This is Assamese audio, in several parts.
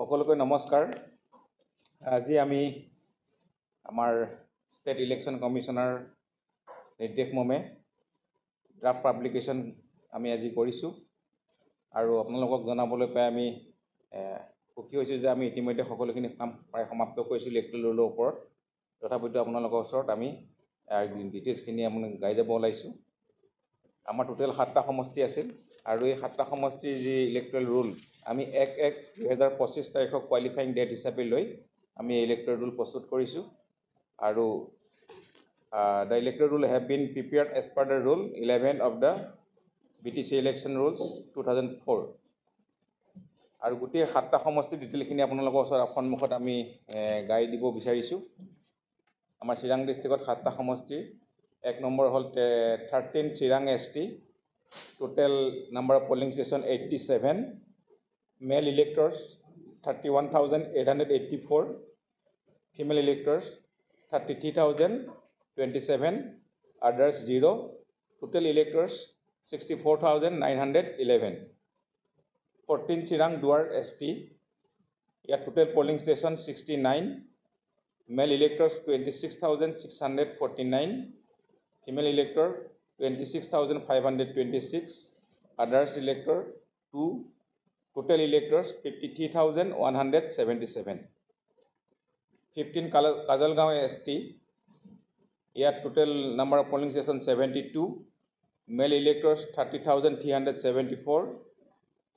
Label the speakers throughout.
Speaker 1: সকলোকে নমস্কাৰ। আজি আমি আমাৰ ষ্টেট ইলেকশ্যন কমিশনাৰ নিৰ্দেশ মৰ্মে ড্ৰাফ্ট পাব্লিকেশ্যন আমি আজি কৰিছোঁ আৰু আপোনালোকক জনাবলৈ পাই আমি সুখী হৈছোঁ যে আমি ইতিমধ্যে সকলোখিনি কাম প্ৰায় সমাপ্ত কৰিছোঁ ইলেক্ট্ৰেল ৰুলৰ ওপৰত। তথাপিতো আপোনালোকৰ ওচৰত আমি ডিটেইলছখিনি আপোনাক গাই যাব ওলাইছোঁ। আমাৰ টোটেল 7টা সমষ্টি আছিল আৰু এই 7টা সমষ্টিৰ যি ইলেক্ট্ৰেল ৰুল আমি 1/1/2025 তাৰিখক কোৱালিফাইং ডেট হিচাপে লৈ আমি ইলেক্ট্ৰেল ৰুল প্ৰস্তুত কৰিছোঁ আৰু the electoral rule have been prepared as per the rule 11 of the BTC election rules 2004 আৰু গোটেই 7টা সমষ্টি ডিটেইলখিনি আপোনালোকৰ ওচৰত সন্মুখত আমি গাই দিব বিচাৰিছোঁ। আমাৰ চিৰাং ডিষ্ট্ৰিক্টত 7টা সমষ্টি। 1 নম্বৰ হ'ল 13 Chirang ST, total number of polling station 87, male electors 31,884, female electors 33,027, others 0, total electors 64,911. 14 Chirang Duar ST, here total polling station 69, male electors 26,649, female elector 26,526, others elector 2, total electors 53,177. 15 Kajalgaon ST, here total number of polling station 72, male electors 30,374,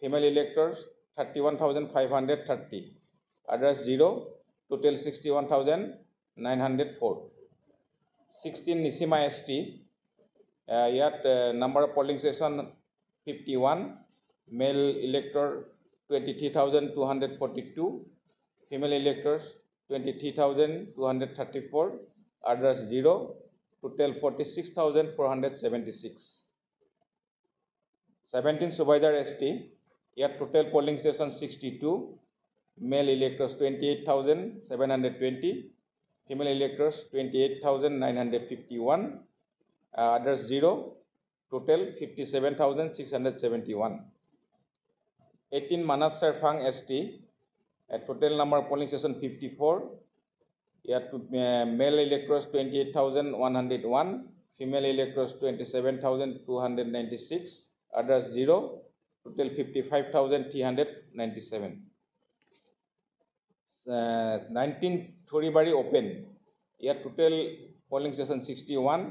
Speaker 1: female electors 31,530, others 0, total 61,904. 16 Nisima ST, yet number of polling station 51, male elector 23,242, female electors 23,234, others 0, total 46,476. 17 Subhaidar ST, yet total polling station 62, male electors 28,720, female electors 28,951, others 0, total 57,671. 18 Manas Serfang ST, total number of polling station 54, yet male electors 28,101, female electors 27,296, others 0, total 55,397. 19 Thoribari Open, here total polling station 61,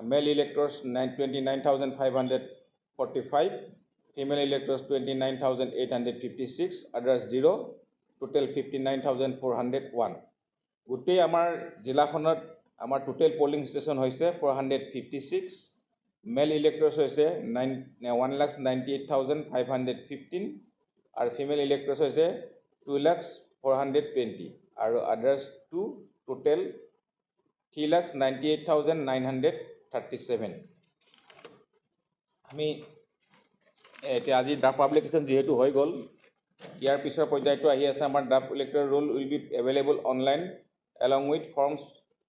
Speaker 1: male electors 29,545, female electors 29,856, others 0, total 59,401. গোটেই আমাৰ জিলাখনত আমাৰ টোটেল পলিং ষ্টেচন হৈছে 456, মেল ইলেক্টৰ্ছ হৈছে 1,98,515 আৰু ফিমেল ইলেক্টৰ্ছ হৈছে 2,420 আৰু আদাৰ্ছ 2 টোটেল 3,98,937. আমি এতিয়া আজি ড্ৰাফ্ট পাব্লিকেশ্যন যিহেতু হৈ গ'ল, ইয়াৰ পিছৰ পৰ্যায়টো আহি আছে আমাৰ draft electoral rule will be available online along with forms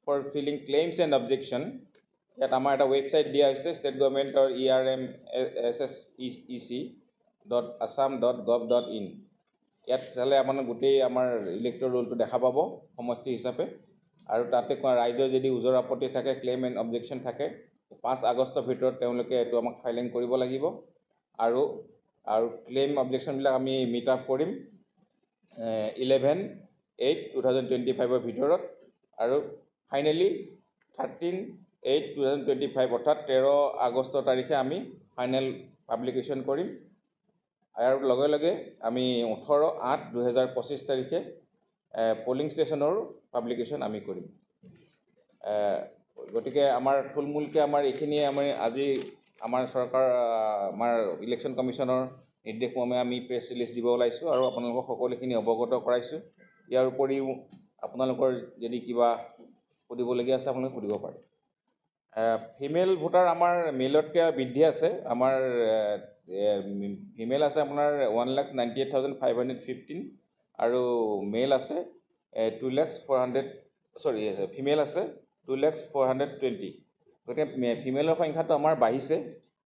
Speaker 1: for filling claims and objection. ইয়াত আমাৰ এটা ৱেবছাইট দিয়া হৈছে ষ্টেট গভৰ্ণমেণ্টৰ ermssec.assam.gov.in. ইয়াত চালে আপোনাৰ গোটেই আমাৰ ইলেক্ট্ৰেল ৰুলটো দেখা পাব সমষ্টি হিচাপে আৰু তাতে ৰাইজৰ যদি ওজৰ আপত্তি থাকে, ক্লেইম এণ্ড অবজেকশ্যন থাকে, 5 আগষ্টৰ ভিতৰত তেওঁলোকে এইটো আমাক ফাইলিং কৰিব লাগিব আৰু ক্লেইম অবজেকশ্যনবিলাক আমি মিট আপ কৰিম 11/8/2025 ভিতৰত আৰু ফাইনেলি 13/8/2025 অৰ্থাৎ 13 আগষ্ট তাৰিখে আমি ফাইনেল পাব্লিকেশ্যন কৰিম আৰু লগে লগে আমি 18/8/2025 তাৰিখে পলিং ষ্টেচনৰ পাব্লিকেশ্যন আমি কৰিম। গতিকে আমাৰ থুলমূলকৈ আমাৰ এইখিনিয়ে আমি আজি আমাৰ চৰকাৰ আমাৰ ইলেকশ্যন কমিশ্যনৰ নিৰ্দেশ মৰ্মে আমি প্ৰেছ ৰিলিজ দিব ওলাইছোঁ আৰু আপোনালোকক সকলোখিনি অৱগত কৰাইছোঁ। ইয়াৰ উপৰিও আপোনালোকৰ যদি কিবা সুধিবলগীয়া আছে আপোনালোকে সুধিব পাৰে। ফিমেল ভোটাৰ আমাৰ মেলতকৈ বৃদ্ধি আছে। আমাৰ ফিমেল আছে আপোনাৰ 1,98,515 আৰু মেল আছে 2,400 ফিমেল আছে 2,420। গতিকে ফিমেলৰ সংখ্যাটো আমাৰ বাঢ়িছে